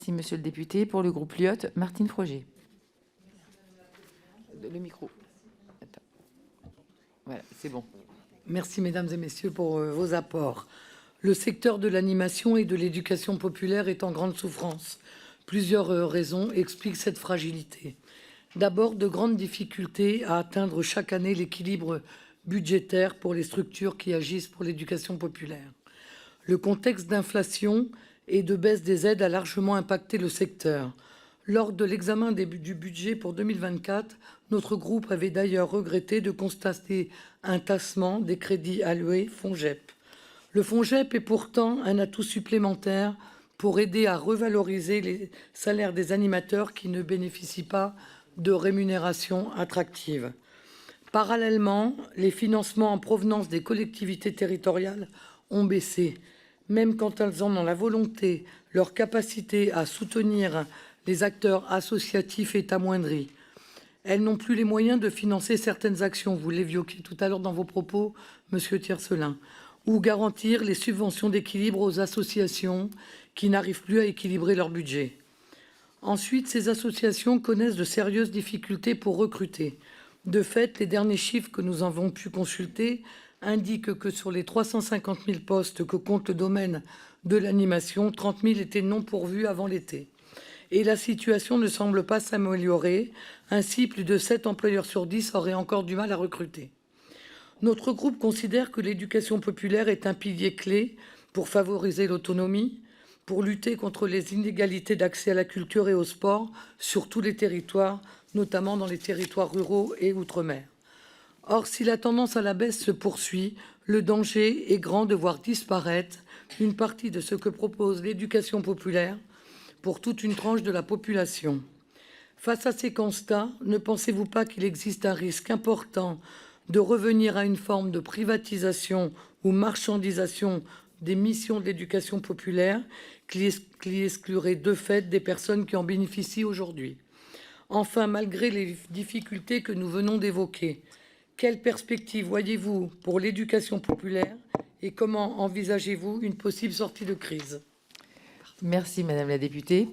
Merci, monsieur le député. Pour le groupe Lyot, Martine Froger. Le micro. Attends. Voilà, c'est bon. Merci, mesdames et messieurs, pour vos apports. Le secteur de l'animation et de l'éducation populaire est en grande souffrance. Plusieurs raisons expliquent cette fragilité. D'abord, de grandes difficultés à atteindre chaque année l'équilibre budgétaire pour les structures qui agissent pour l'éducation populaire. Le contexte d'inflation et de baisse des aides a largement impacté le secteur. Lors de l'examen du budget pour 2024, notre groupe avait d'ailleurs regretté de constater un tassement des crédits alloués FONGEP. Le FONGEP est pourtant un atout supplémentaire pour aider à revaloriser les salaires des animateurs qui ne bénéficient pas de rémunération attractive. Parallèlement, les financements en provenance des collectivités territoriales ont baissé. Même quand elles en ont la volonté, leur capacité à soutenir les acteurs associatifs est amoindrie. Elles n'ont plus les moyens de financer certaines actions, vous l'évoquiez tout à l'heure dans vos propos, Monsieur Tiercelin, ou garantir les subventions d'équilibre aux associations qui n'arrivent plus à équilibrer leur budget. Ensuite, ces associations connaissent de sérieuses difficultés pour recruter. De fait, les derniers chiffres que nous avons pu consulter indiquent que sur les 350 000 postes que compte le domaine de l'animation, 30 000 étaient non pourvus avant l'été. Et la situation ne semble pas s'améliorer. Ainsi, plus de 7 employeurs sur 10 auraient encore du mal à recruter. Notre groupe considère que l'éducation populaire est un pilier clé pour favoriser l'autonomie, pour lutter contre les inégalités d'accès à la culture et au sport sur tous les territoires, notamment dans les territoires ruraux et outre-mer. Or, si la tendance à la baisse se poursuit, le danger est grand de voir disparaître une partie de ce que propose l'éducation populaire pour toute une tranche de la population. Face à ces constats, ne pensez-vous pas qu'il existe un risque important de revenir à une forme de privatisation ou marchandisation des missions de l'éducation populaire qui exclurait de fait des personnes qui en bénéficient aujourd'hui? Enfin, malgré les difficultés que nous venons d'évoquer, quelles perspectives voyez-vous pour l'éducation populaire et comment envisagez-vous une possible sortie de crise? Merci, madame la députée.